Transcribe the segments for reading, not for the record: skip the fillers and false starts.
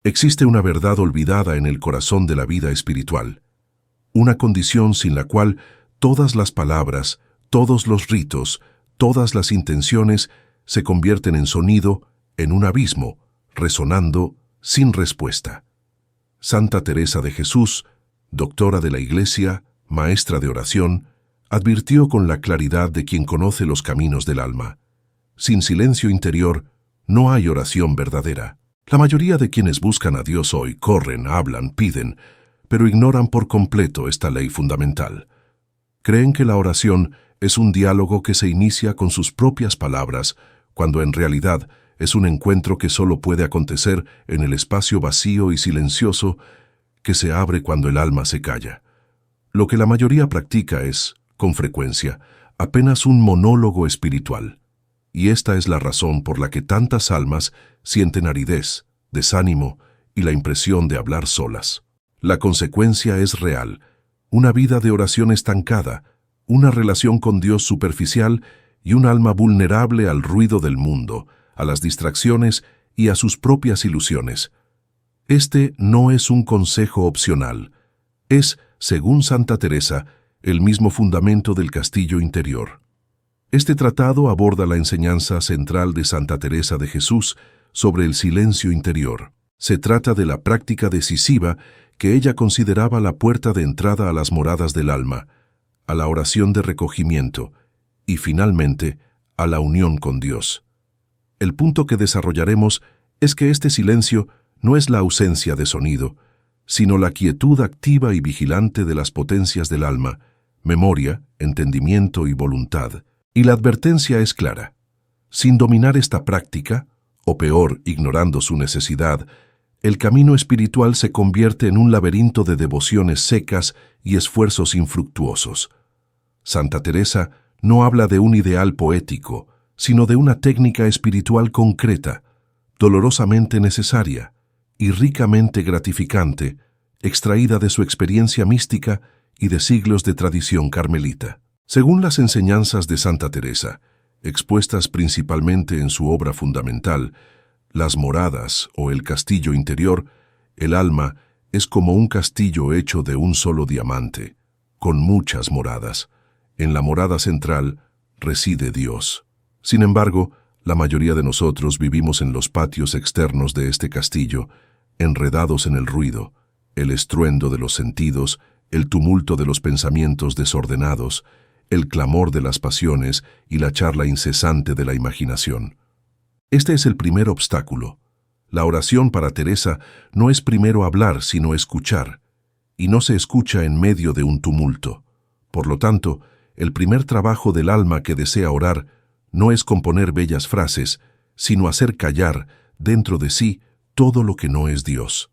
Existe una verdad olvidada en el corazón de la vida espiritual, una condición sin la cual todas las palabras, todos los ritos, todas las intenciones se convierten en sonido, en un abismo, resonando sin respuesta. Santa Teresa de Jesús, doctora de la Iglesia, maestra de oración, advirtió con la claridad de quien conoce los caminos del alma: sin silencio interior no hay oración verdadera. La mayoría de quienes buscan a Dios hoy corren, hablan, piden, pero ignoran por completo esta ley fundamental. Creen que la oración es un diálogo que se inicia con sus propias palabras, cuando en realidad es un encuentro que solo puede acontecer en el espacio vacío y silencioso que se abre cuando el alma se calla. Lo que la mayoría practica es, con frecuencia, apenas un monólogo espiritual. Y esta es la razón por la que tantas almas sienten aridez, desánimo y la impresión de hablar solas. La consecuencia es real: una vida de oración estancada, una relación con Dios superficial y un alma vulnerable al ruido del mundo, a las distracciones y a sus propias ilusiones. Este no es un consejo opcional. Es, según Santa Teresa, el mismo fundamento del castillo interior. Este tratado aborda la enseñanza central de Santa Teresa de Jesús sobre el silencio interior. Se trata de la práctica decisiva que ella consideraba la puerta de entrada a las moradas del alma, a la oración de recogimiento y, finalmente, a la unión con Dios. El punto que desarrollaremos es que este silencio no es la ausencia de sonido, sino la quietud activa y vigilante de las potencias del alma, memoria, entendimiento y voluntad. Y la advertencia es clara: sin dominar esta práctica, o peor, ignorando su necesidad, el camino espiritual se convierte en un laberinto de devociones secas y esfuerzos infructuosos. Santa Teresa no habla de un ideal poético, sino de una técnica espiritual concreta, dolorosamente necesaria y ricamente gratificante, extraída de su experiencia mística y de siglos de tradición carmelita. Según las enseñanzas de Santa Teresa, expuestas principalmente en su obra fundamental, Las moradas o el castillo interior, el alma es como un castillo hecho de un solo diamante, con muchas moradas. En la morada central reside Dios. Sin embargo, la mayoría de nosotros vivimos en los patios externos de este castillo, enredados en el ruido, el estruendo de los sentidos, el tumulto de los pensamientos desordenados, el clamor de las pasiones y la charla incesante de la imaginación. Este es el primer obstáculo. La oración para Teresa no es primero hablar, sino escuchar, y no se escucha en medio de un tumulto. Por lo tanto, el primer trabajo del alma que desea orar no es componer bellas frases, sino hacer callar dentro de sí todo lo que no es Dios.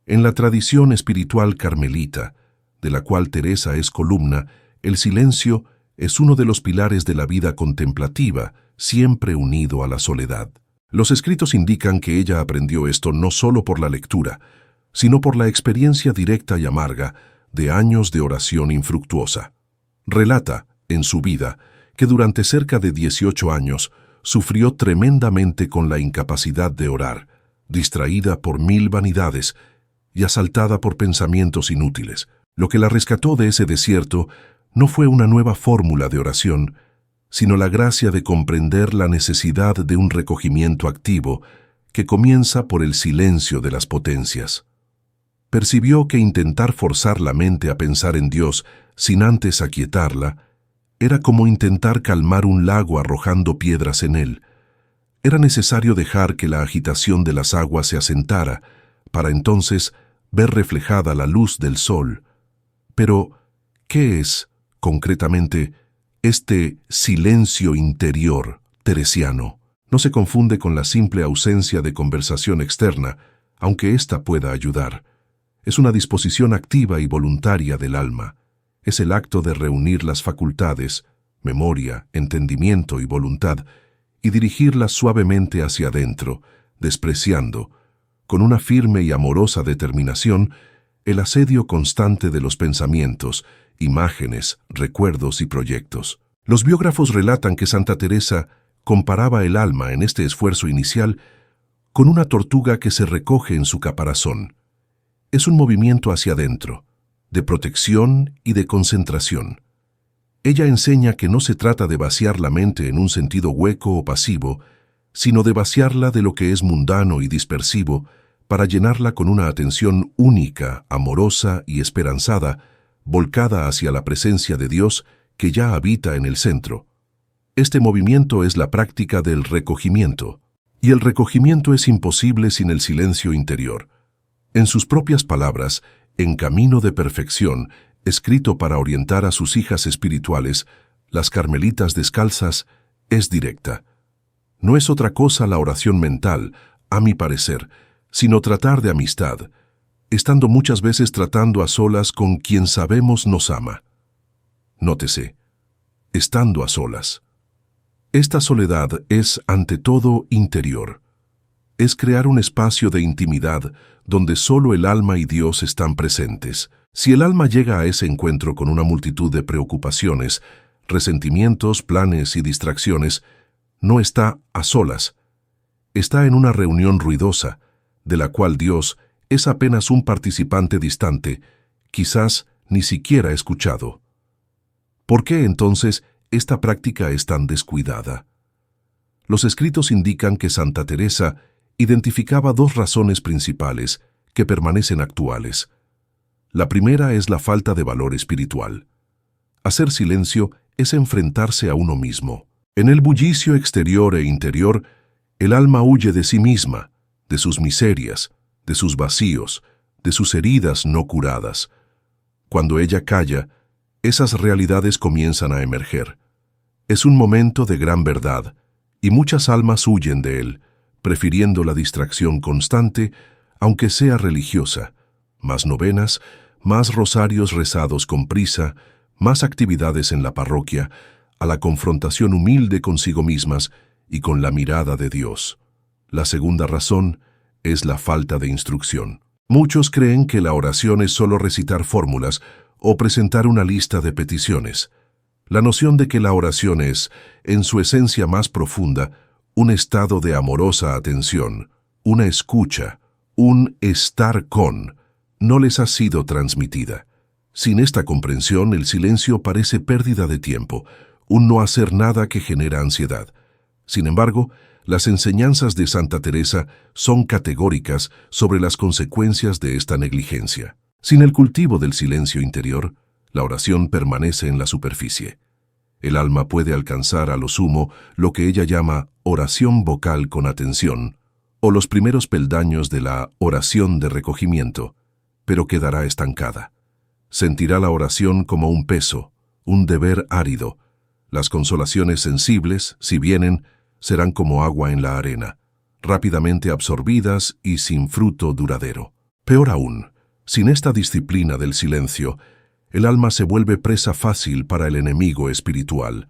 En la tradición espiritual carmelita, de la cual Teresa es columna, el silencio es uno de los pilares de la vida contemplativa, siempre unido a la soledad. Los escritos indican que ella aprendió esto no solo por la lectura, sino por la experiencia directa y amarga de años de oración infructuosa. Relata, en su vida, que durante cerca de 18 años sufrió tremendamente con la incapacidad de orar, distraída por 1000 vanidades y asaltada por pensamientos inútiles. Lo que la rescató de ese desierto no fue una nueva fórmula de oración, sino la gracia de comprender la necesidad de un recogimiento activo que comienza por el silencio de las potencias. Percibió que intentar forzar la mente a pensar en Dios sin antes aquietarla era como intentar calmar un lago arrojando piedras en él. Era necesario dejar que la agitación de las aguas se asentara, para entonces ver reflejada la luz del sol. Pero, ¿qué es, concretamente, este silencio interior teresiano? No se confunde con la simple ausencia de conversación externa, aunque ésta pueda ayudar. Es una disposición activa y voluntaria del alma. Es el acto de reunir las facultades, memoria, entendimiento y voluntad, y dirigirlas suavemente hacia adentro, despreciando, con una firme y amorosa determinación, el asedio constante de los pensamientos, imágenes, recuerdos y proyectos. Los biógrafos relatan que Santa Teresa comparaba el alma en este esfuerzo inicial con una tortuga que se recoge en su caparazón. Es un movimiento hacia adentro, de protección y de concentración. Ella enseña que no se trata de vaciar la mente en un sentido hueco o pasivo, sino de vaciarla de lo que es mundano y dispersivo para llenarla con una atención única, amorosa y esperanzada, volcada hacia la presencia de Dios que ya habita en el centro. Este movimiento es la práctica del recogimiento, y el recogimiento es imposible sin el silencio interior. En sus propias palabras, En Camino de Perfección, escrito para orientar a sus hijas espirituales, las Carmelitas Descalzas, es directa. No es otra cosa la oración mental, a mi parecer, sino tratar de amistad, estando muchas veces tratando a solas con quien sabemos nos ama. Nótese, estando a solas. Esta soledad es, ante todo, interior. Es crear un espacio de intimidad donde solo el alma y Dios están presentes. Si el alma llega a ese encuentro con una multitud de preocupaciones, resentimientos, planes y distracciones, no está a solas. Está en una reunión ruidosa, de la cual Dios es apenas un participante distante, quizás ni siquiera escuchado. ¿Por qué entonces esta práctica es tan descuidada? Los escritos indican que Santa Teresa identificaba dos razones principales que permanecen actuales. La primera es la falta de valor espiritual. Hacer silencio es enfrentarse a uno mismo. En el bullicio exterior e interior, el alma huye de sí misma, de sus miserias, de sus vacíos, de sus heridas no curadas. Cuando ella calla, esas realidades comienzan a emerger. Es un momento de gran verdad, y muchas almas huyen de él, prefiriendo la distracción constante, aunque sea religiosa, más novenas, más rosarios rezados con prisa, más actividades en la parroquia, a la confrontación humilde consigo mismas y con la mirada de Dios. La segunda razón es la falta de instrucción. Muchos creen que la oración es solo recitar fórmulas o presentar una lista de peticiones. La noción de que la oración es, en su esencia más profunda, un estado de amorosa atención, una escucha, un estar con, no les ha sido transmitida. Sin esta comprensión, el silencio parece pérdida de tiempo, un no hacer nada que genera ansiedad. Sin embargo, las enseñanzas de Santa Teresa son categóricas sobre las consecuencias de esta negligencia. Sin el cultivo del silencio interior, la oración permanece en la superficie. El alma puede alcanzar a lo sumo lo que ella llama oración vocal con atención, o los primeros peldaños de la oración de recogimiento, pero quedará estancada. Sentirá la oración como un peso, un deber árido. Las consolaciones sensibles, si vienen, serán como agua en la arena, rápidamente absorbidas y sin fruto duradero. Peor aún, sin esta disciplina del silencio, el alma se vuelve presa fácil para el enemigo espiritual.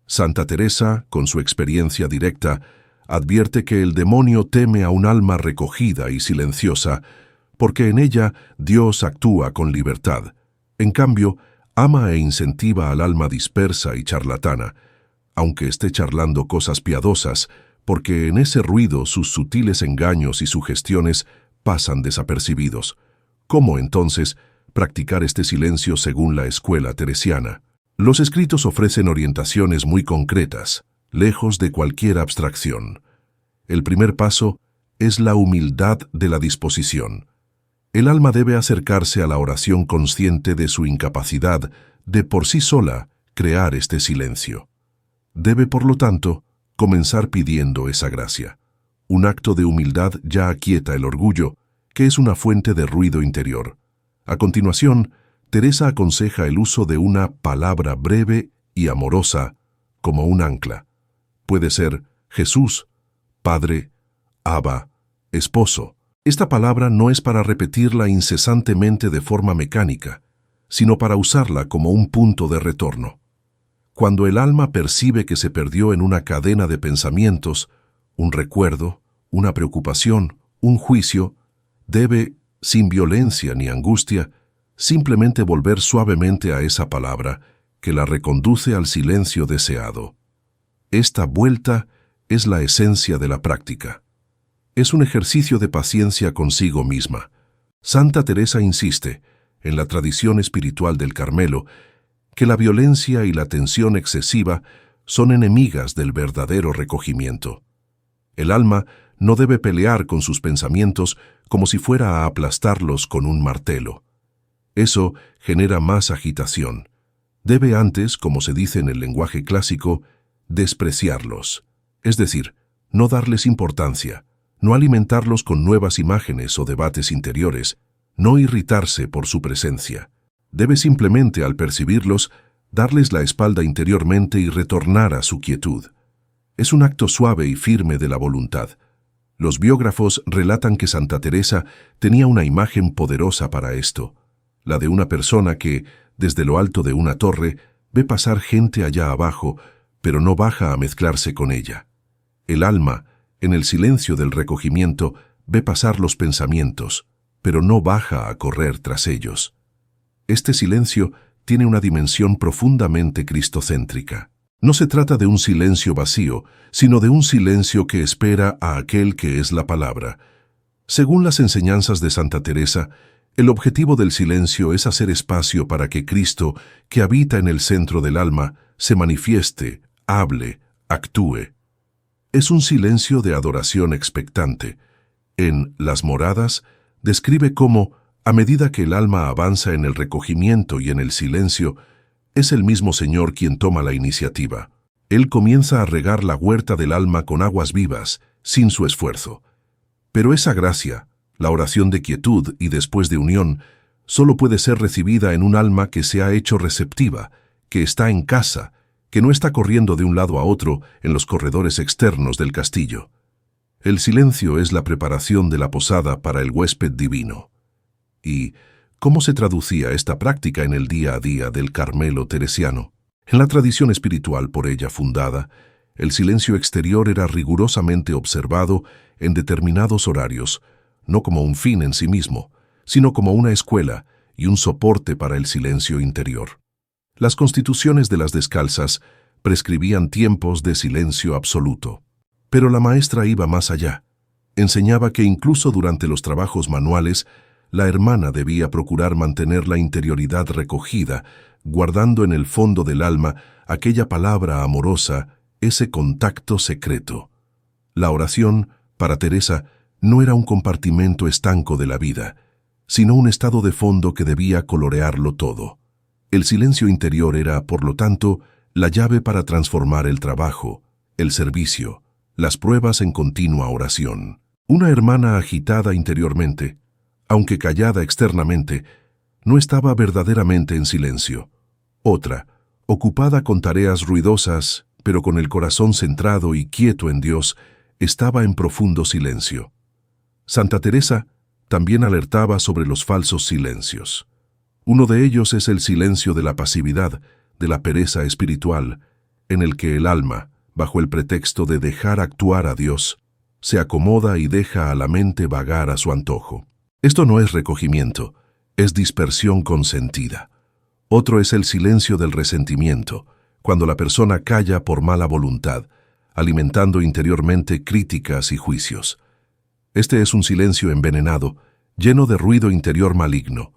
Santa Teresa, con su experiencia directa, advierte que el demonio teme a un alma recogida y silenciosa, porque en ella Dios actúa con libertad. En cambio, ama e incentiva al alma dispersa y charlatana, aunque esté charlando cosas piadosas, porque en ese ruido sus sutiles engaños y sugestiones pasan desapercibidos. ¿Cómo, entonces, practicar este silencio según la escuela teresiana? Los escritos ofrecen orientaciones muy concretas, lejos de cualquier abstracción. El primer paso es la humildad de la disposición. El alma debe acercarse a la oración consciente de su incapacidad de por sí sola crear este silencio. Debe, por lo tanto, comenzar pidiendo esa gracia. Un acto de humildad ya aquieta el orgullo, que es una fuente de ruido interior. A continuación, Teresa aconseja el uso de una palabra breve y amorosa como un ancla. Puede ser Jesús, Padre, Abba, Esposo. Esta palabra no es para repetirla incesantemente de forma mecánica, sino para usarla como un punto de retorno. Cuando el alma percibe que se perdió en una cadena de pensamientos, un recuerdo, una preocupación, un juicio, debe, sin violencia ni angustia, simplemente volver suavemente a esa palabra que la reconduce al silencio deseado. Esta vuelta es la esencia de la práctica. Es un ejercicio de paciencia consigo misma. Santa Teresa insiste, en la tradición espiritual del Carmelo, que la violencia y la tensión excesiva son enemigas del verdadero recogimiento. El alma no debe pelear con sus pensamientos como si fuera a aplastarlos con un martelo. Eso genera más agitación. Debe antes, como se dice en el lenguaje clásico, despreciarlos, es decir, no darles importancia, no alimentarlos con nuevas imágenes o debates interiores, no irritarse por su presencia. Debe simplemente, al percibirlos, darles la espalda interiormente y retornar a su quietud. Es un acto suave y firme de la voluntad. Los biógrafos relatan que Santa Teresa tenía una imagen poderosa para esto, la de una persona que, desde lo alto de una torre, ve pasar gente allá abajo, pero no baja a mezclarse con ella. El alma, en el silencio del recogimiento, ve pasar los pensamientos, pero no baja a correr tras ellos. Este silencio tiene una dimensión profundamente cristocéntrica. No se trata de un silencio vacío, sino de un silencio que espera a aquel que es la palabra. Según las enseñanzas de Santa Teresa, el objetivo del silencio es hacer espacio para que Cristo, que habita en el centro del alma, se manifieste, hable, actúe. Es un silencio de adoración expectante. En Las Moradas, describe cómo, a medida que el alma avanza en el recogimiento y en el silencio, es el mismo Señor quien toma la iniciativa. Él comienza a regar la huerta del alma con aguas vivas, sin su esfuerzo. Pero esa gracia, la oración de quietud y después de unión, solo puede ser recibida en un alma que se ha hecho receptiva, que está en casa, que no está corriendo de un lado a otro en los corredores externos del castillo. El silencio es la preparación de la posada para el huésped divino. ¿Y cómo se traducía esta práctica en el día a día del Carmelo teresiano? En la tradición espiritual por ella fundada, el silencio exterior era rigurosamente observado en determinados horarios, no como un fin en sí mismo, sino como una escuela y un soporte para el silencio interior. Las constituciones de las descalzas prescribían tiempos de silencio absoluto. Pero la maestra iba más allá. Enseñaba que incluso durante los trabajos manuales, la hermana debía procurar mantener la interioridad recogida, guardando en el fondo del alma aquella palabra amorosa, ese contacto secreto. La oración, para Teresa, no era un compartimento estanco de la vida, sino un estado de fondo que debía colorearlo todo. El silencio interior era, por lo tanto, la llave para transformar el trabajo, el servicio, las pruebas en continua oración. Una hermana agitada interiormente, aunque callada externamente, no estaba verdaderamente en silencio. Otra, ocupada con tareas ruidosas, pero con el corazón centrado y quieto en Dios, estaba en profundo silencio. Santa Teresa también alertaba sobre los falsos silencios. Uno de ellos es el silencio de la pasividad, de la pereza espiritual, en el que el alma, bajo el pretexto de dejar actuar a Dios, se acomoda y deja a la mente vagar a su antojo. Esto no es recogimiento, es dispersión consentida. Otro es el silencio del resentimiento, cuando la persona calla por mala voluntad, alimentando interiormente críticas y juicios. Este es un silencio envenenado, lleno de ruido interior maligno.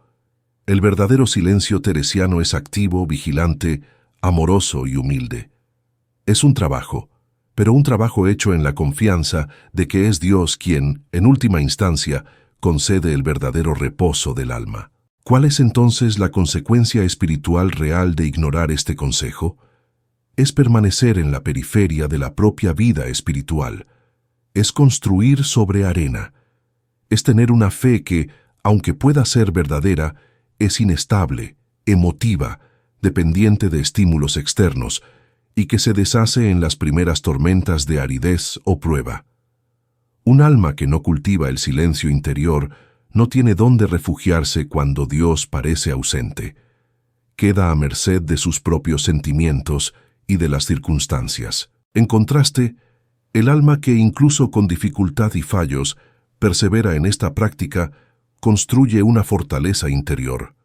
El verdadero silencio teresiano es activo, vigilante, amoroso y humilde. Es un trabajo, pero un trabajo hecho en la confianza de que es Dios quien, en última instancia, concede el verdadero reposo del alma. ¿Cuál es entonces la consecuencia espiritual real de ignorar este consejo? Es permanecer en la periferia de la propia vida espiritual. Es construir sobre arena. Es tener una fe que, aunque pueda ser verdadera, es inestable, emotiva, dependiente de estímulos externos, y que se deshace en las primeras tormentas de aridez o prueba. Un alma que no cultiva el silencio interior no tiene dónde refugiarse cuando Dios parece ausente. Queda a merced de sus propios sentimientos y de las circunstancias. En contraste, el alma que incluso con dificultad y fallos persevera en esta práctica construye una fortaleza interior.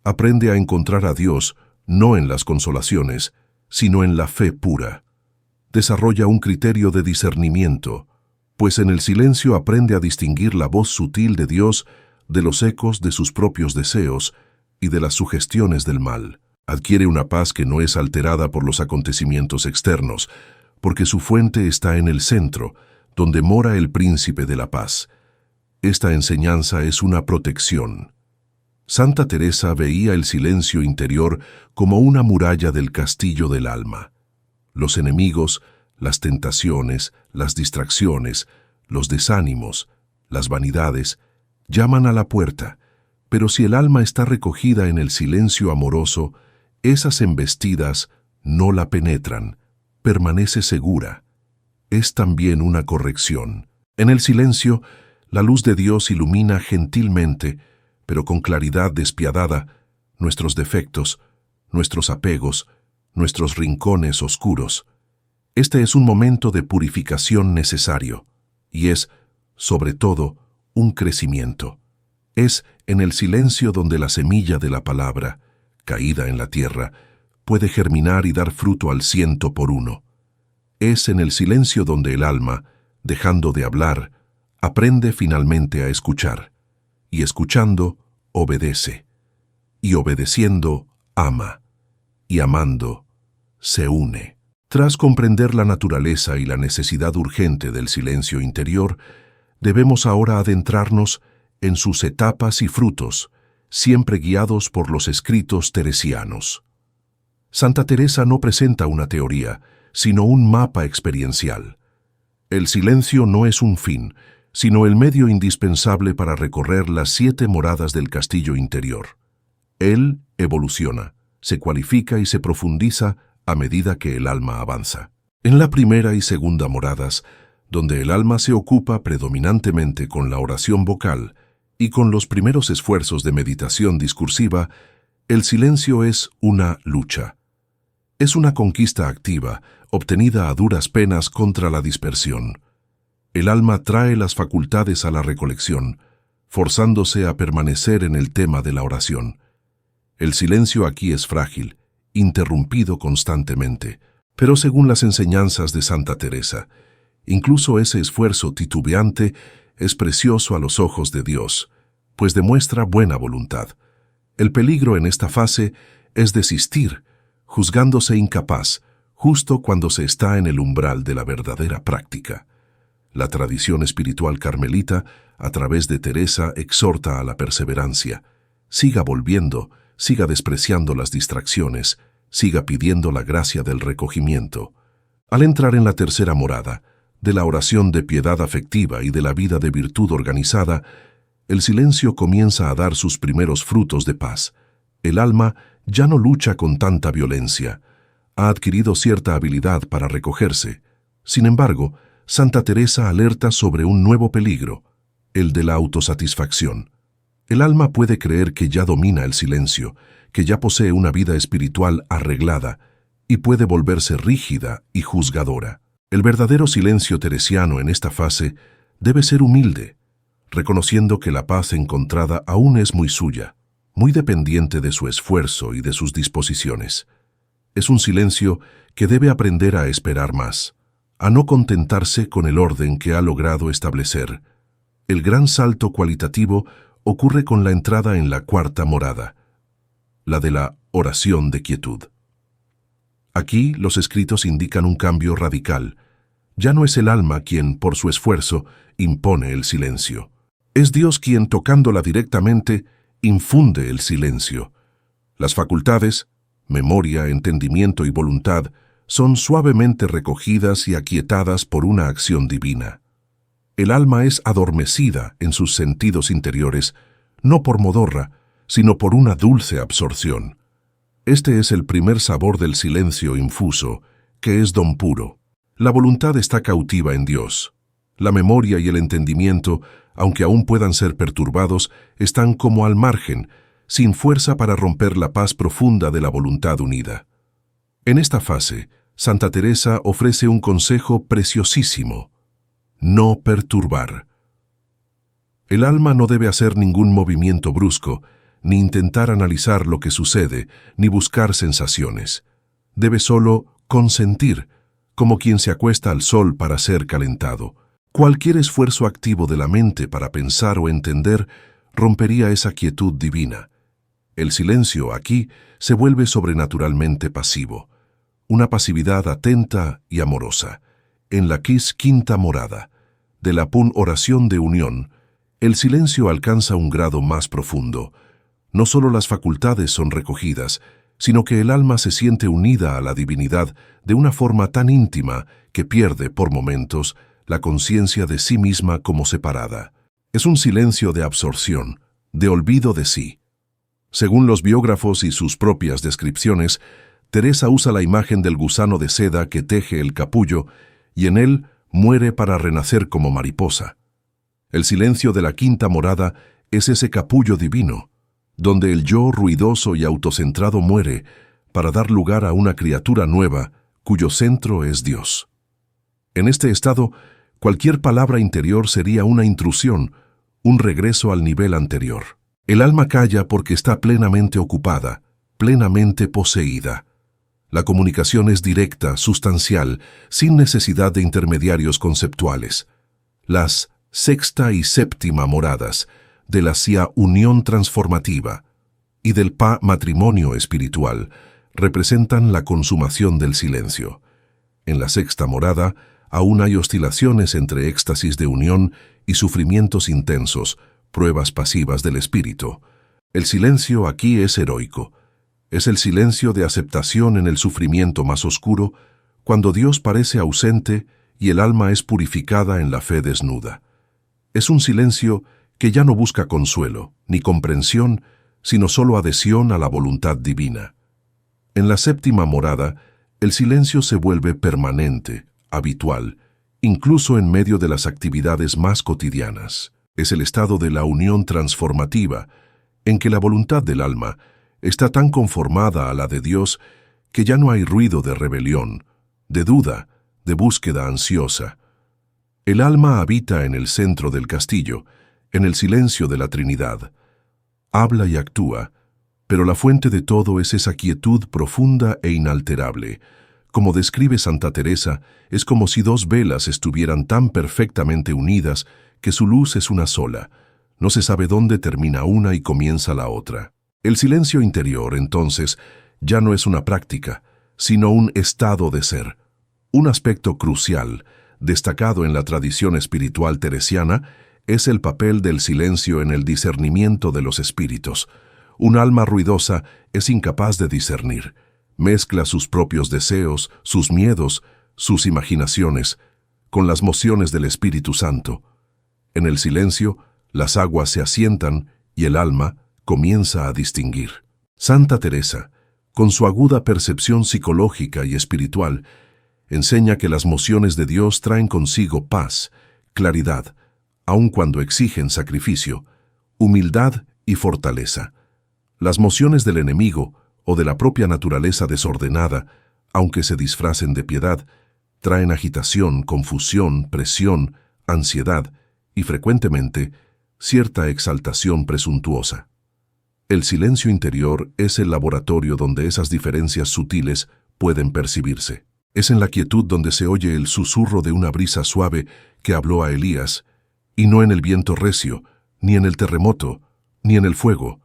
Aprende a encontrar a Dios no en las consolaciones, sino en la fe pura. Desarrolla un criterio de discernimiento, pues en el silencio aprende a distinguir la voz sutil de Dios de los ecos de sus propios deseos y de las sugestiones del mal. Adquiere una paz que no es alterada por los acontecimientos externos, porque su fuente está en el centro, donde mora el príncipe de la paz. Esta enseñanza es una protección. Santa Teresa veía el silencio interior como una muralla del castillo del alma. Los enemigos, las tentaciones, las distracciones, los desánimos, las vanidades, llaman a la puerta, pero si el alma está recogida en el silencio amoroso, esas embestidas no la penetran, permanece segura. Es también una corrección. En el silencio, la luz de Dios ilumina gentilmente, pero con claridad despiadada, nuestros defectos, nuestros apegos, nuestros rincones oscuros. Este es un momento de purificación necesario, y es, sobre todo, un crecimiento. Es en el silencio donde la semilla de la palabra, caída en la tierra, puede germinar y dar fruto al 100%. Es en el silencio donde el alma, dejando de hablar, aprende finalmente a escuchar, y escuchando, obedece, y obedeciendo, ama, y amando, se une. Tras comprender la naturaleza y la necesidad urgente del silencio interior, debemos ahora adentrarnos en sus etapas y frutos, siempre guiados por los escritos teresianos. Santa Teresa no presenta una teoría, sino un mapa experiencial. El silencio no es un fin, sino el medio indispensable para recorrer las 7 moradas del castillo interior. Él evoluciona, se cualifica y se profundiza a medida que el alma avanza. En la primera y segunda moradas, donde el alma se ocupa predominantemente con la oración vocal y con los primeros esfuerzos de meditación discursiva, el silencio es una lucha. Es una conquista activa, obtenida a duras penas contra la dispersión. El alma trae las facultades a la recolección, forzándose a permanecer en el tema de la oración. El silencio aquí es frágil, interrumpido constantemente, pero según las enseñanzas de Santa Teresa, incluso ese esfuerzo titubeante es precioso a los ojos de Dios, pues demuestra buena voluntad. El peligro en esta fase es desistir, juzgándose incapaz, justo cuando se está en el umbral de la verdadera práctica. La tradición espiritual carmelita, a través de Teresa, exhorta a la perseverancia. Siga volviendo, siga despreciando las distracciones, siga pidiendo la gracia del recogimiento. Al entrar en la tercera morada, de la oración de piedad afectiva y de la vida de virtud organizada, el silencio comienza a dar sus primeros frutos de paz. El alma ya no lucha con tanta violencia. Ha adquirido cierta habilidad para recogerse. Sin embargo, Santa Teresa alerta sobre un nuevo peligro, el de la autosatisfacción. El alma puede creer que ya domina el silencio, que ya posee una vida espiritual arreglada, y puede volverse rígida y juzgadora. El verdadero silencio teresiano en esta fase debe ser humilde, reconociendo que la paz encontrada aún es muy suya, muy dependiente de su esfuerzo y de sus disposiciones. Es un silencio que debe aprender a esperar más, a no contentarse con el orden que ha logrado establecer. El gran salto cualitativo ocurre con la entrada en la cuarta morada, la de la oración de quietud. Aquí los escritos indican un cambio radical. Ya no es el alma quien, por su esfuerzo, impone el silencio. Es Dios quien, tocándola directamente, infunde el silencio. Las facultades, memoria, entendimiento y voluntad, son suavemente recogidas y aquietadas por una acción divina. El alma es adormecida en sus sentidos interiores, no por modorra, sino por una dulce absorción. Este es el primer sabor del silencio infuso, que es don puro. La voluntad está cautiva en Dios. La memoria y el entendimiento, aunque aún puedan ser perturbados, están como al margen, sin fuerza para romper la paz profunda de la voluntad unida. En esta fase, Santa Teresa ofrece un consejo preciosísimo: no perturbar. El alma no debe hacer ningún movimiento brusco, ni intentar analizar lo que sucede, ni buscar sensaciones. Debe solo consentir, como quien se acuesta al sol para ser calentado. Cualquier esfuerzo activo de la mente para pensar o entender rompería esa quietud divina. El silencio aquí se vuelve sobrenaturalmente pasivo, una pasividad atenta y amorosa. En la quinta morada, de la oración de unión, el silencio alcanza un grado más profundo. No solo las facultades son recogidas, sino que el alma se siente unida a la divinidad de una forma tan íntima que pierde, por momentos, la conciencia de sí misma como separada. Es un silencio de absorción, de olvido de sí. Según los biógrafos y sus propias descripciones, Teresa usa la imagen del gusano de seda que teje el capullo y en él muere para renacer como mariposa. El silencio de la quinta morada es ese capullo divino, donde el yo ruidoso y autocentrado muere para dar lugar a una criatura nueva cuyo centro es Dios. En este estado, cualquier palabra interior sería una intrusión, un regreso al nivel anterior. El alma calla porque está plenamente ocupada, plenamente poseída. La comunicación es directa, sustancial, sin necesidad de intermediarios conceptuales. Las sexta y séptima moradas de la unión transformativa y del matrimonio espiritual representan la consumación del silencio. En la sexta morada aún hay oscilaciones entre éxtasis de unión y sufrimientos intensos, pruebas pasivas del espíritu. El silencio aquí es heroico. Es el silencio de aceptación en el sufrimiento más oscuro, cuando Dios parece ausente y el alma es purificada en la fe desnuda. Es un silencio que ya no busca consuelo, ni comprensión, sino solo adhesión a la voluntad divina. En la séptima morada, el silencio se vuelve permanente, habitual, incluso en medio de las actividades más cotidianas. Es el estado de la unión transformativa, en que la voluntad del alma está tan conformada a la de Dios que ya no hay ruido de rebelión, de duda, de búsqueda ansiosa. El alma habita en el centro del castillo, en el silencio de la Trinidad. Habla y actúa, pero la fuente de todo es esa quietud profunda e inalterable. Como describe Santa Teresa, es como si dos velas estuvieran tan perfectamente unidas que su luz es una sola. No se sabe dónde termina una y comienza la otra. El silencio interior, entonces, ya no es una práctica, sino un estado de ser. Un aspecto crucial, destacado en la tradición espiritual teresiana, es el papel del silencio en el discernimiento de los espíritus. Un alma ruidosa es incapaz de discernir. Mezcla sus propios deseos, sus miedos, sus imaginaciones, con las mociones del Espíritu Santo. En el silencio, las aguas se asientan y el alma comienza a distinguir. Santa Teresa, con su aguda percepción psicológica y espiritual, enseña que las mociones de Dios traen consigo paz, claridad, aun cuando exigen sacrificio, humildad y fortaleza. Las mociones del enemigo o de la propia naturaleza desordenada, aunque se disfracen de piedad, traen agitación, confusión, presión, ansiedad y frecuentemente cierta exaltación presuntuosa. El silencio interior es el laboratorio donde esas diferencias sutiles pueden percibirse. Es en la quietud donde se oye el susurro de una brisa suave que habló a Elías, y no en el viento recio, ni en el terremoto, ni en el fuego.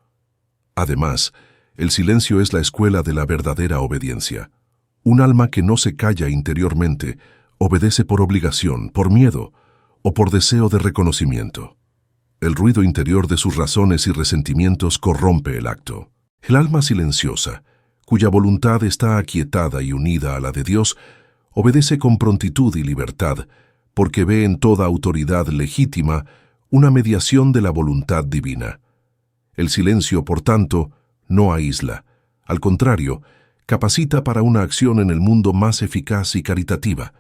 Además, el silencio es la escuela de la verdadera obediencia. Un alma que no se calla interiormente obedece por obligación, por miedo o por deseo de reconocimiento. El ruido interior de sus razones y resentimientos corrompe el acto. El alma silenciosa, cuya voluntad está aquietada y unida a la de Dios, obedece con prontitud y libertad, porque ve en toda autoridad legítima una mediación de la voluntad divina. El silencio, por tanto, no aísla. Al contrario, capacita para una acción en el mundo más eficaz y caritativa,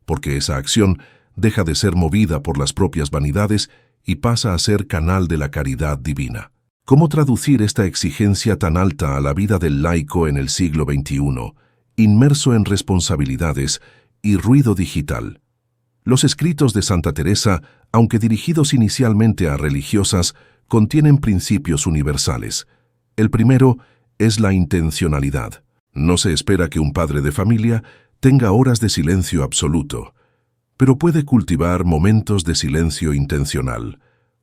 porque esa acción deja de ser movida por las propias vanidades y pasa a ser canal de la caridad divina. ¿Cómo traducir esta exigencia tan alta a la vida del laico en el siglo XXI, inmerso en responsabilidades y ruido digital? Los escritos de Santa Teresa, aunque dirigidos inicialmente a religiosas, contienen principios universales. El primero es la intencionalidad. No se espera que un padre de familia tenga horas de silencio absoluto, pero puede cultivar momentos de silencio intencional.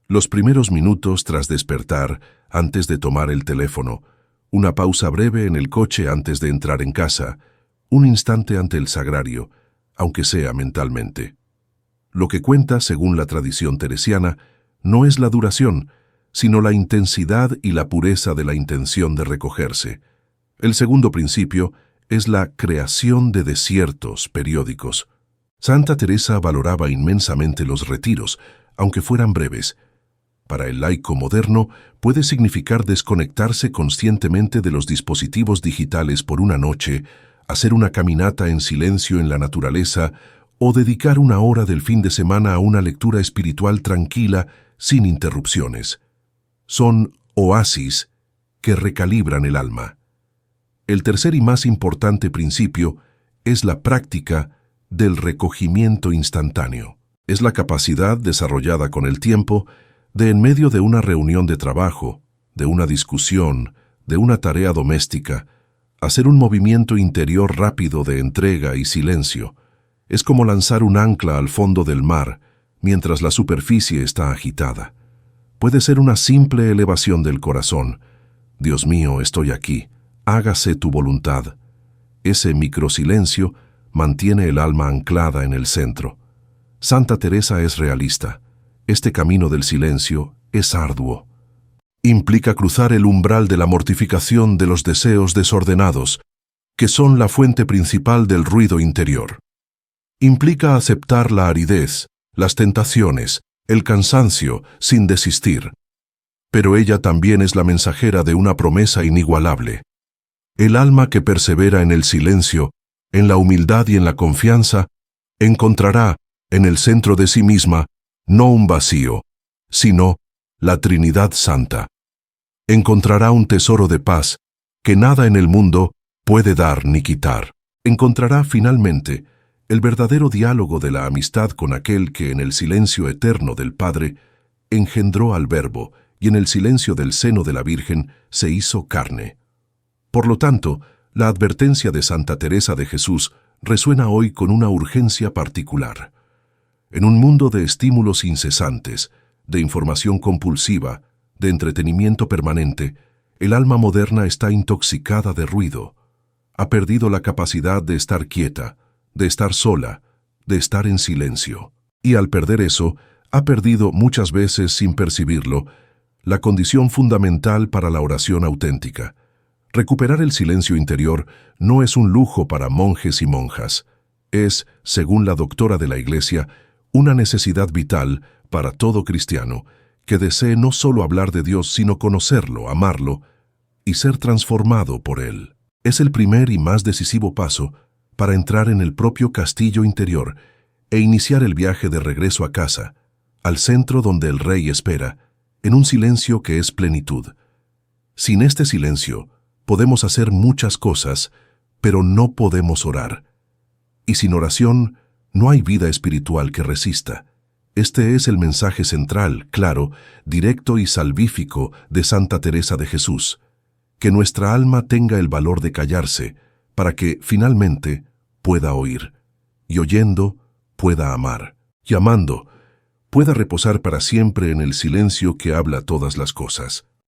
Los primeros minutos tras despertar, antes de tomar el teléfono, una pausa breve en el coche antes de entrar en casa, un instante ante el sagrario, aunque sea mentalmente. Lo que cuenta, según la tradición teresiana, no es la duración, sino la intensidad y la pureza de la intención de recogerse. El segundo principio es la creación de desiertos periódicos. Santa Teresa valoraba inmensamente los retiros, aunque fueran breves. Para el laico moderno puede significar desconectarse conscientemente de los dispositivos digitales por una noche, hacer una caminata en silencio en la naturaleza o dedicar una hora del fin de semana a una lectura espiritual tranquila, sin interrupciones. Son oasis que recalibran el alma. El tercer y más importante principio es la práctica del recogimiento instantáneo. Es la capacidad desarrollada con el tiempo de, en medio de una reunión de trabajo, de una discusión, de una tarea doméstica, hacer un movimiento interior rápido de entrega y silencio. Es como lanzar un ancla al fondo del mar mientras la superficie está agitada. Puede ser una simple elevación del corazón. Dios mío, estoy aquí, hágase tu voluntad. Ese microsilencio mantiene el alma anclada en el centro. Santa Teresa es realista. Este camino del silencio es arduo. Implica cruzar el umbral de la mortificación de los deseos desordenados, que son la fuente principal del ruido interior. Implica aceptar la aridez, las tentaciones, el cansancio, sin desistir. Pero ella también es la mensajera de una promesa inigualable. El alma que persevera en el silencio, en la humildad y en la confianza, encontrará, en el centro de sí misma, no un vacío, sino la Trinidad Santa. Encontrará un tesoro de paz que nada en el mundo puede dar ni quitar. Encontrará, finalmente, el verdadero diálogo de la amistad con aquel que en el silencio eterno del Padre engendró al Verbo y en el silencio del seno de la Virgen se hizo carne. Por lo tanto, la advertencia de Santa Teresa de Jesús resuena hoy con una urgencia particular. En un mundo de estímulos incesantes, de información compulsiva, de entretenimiento permanente, el alma moderna está intoxicada de ruido. Ha perdido la capacidad de estar quieta, de estar sola, de estar en silencio. Y al perder eso, ha perdido, muchas veces sin percibirlo, la condición fundamental para la oración auténtica. Recuperar el silencio interior no es un lujo para monjes y monjas. Es, según la doctora de la Iglesia, una necesidad vital para todo cristiano que desee no solo hablar de Dios, sino conocerlo, amarlo y ser transformado por Él. Es el primer y más decisivo paso para entrar en el propio castillo interior e iniciar el viaje de regreso a casa, al centro donde el Rey espera, en un silencio que es plenitud. Sin este silencio, podemos hacer muchas cosas, pero no podemos orar. Y sin oración, no hay vida espiritual que resista. Este es el mensaje central, claro, directo y salvífico de Santa Teresa de Jesús. Que nuestra alma tenga el valor de callarse, para que, finalmente, pueda oír. Y oyendo, pueda amar. Y amando, pueda reposar para siempre en el silencio que habla todas las cosas.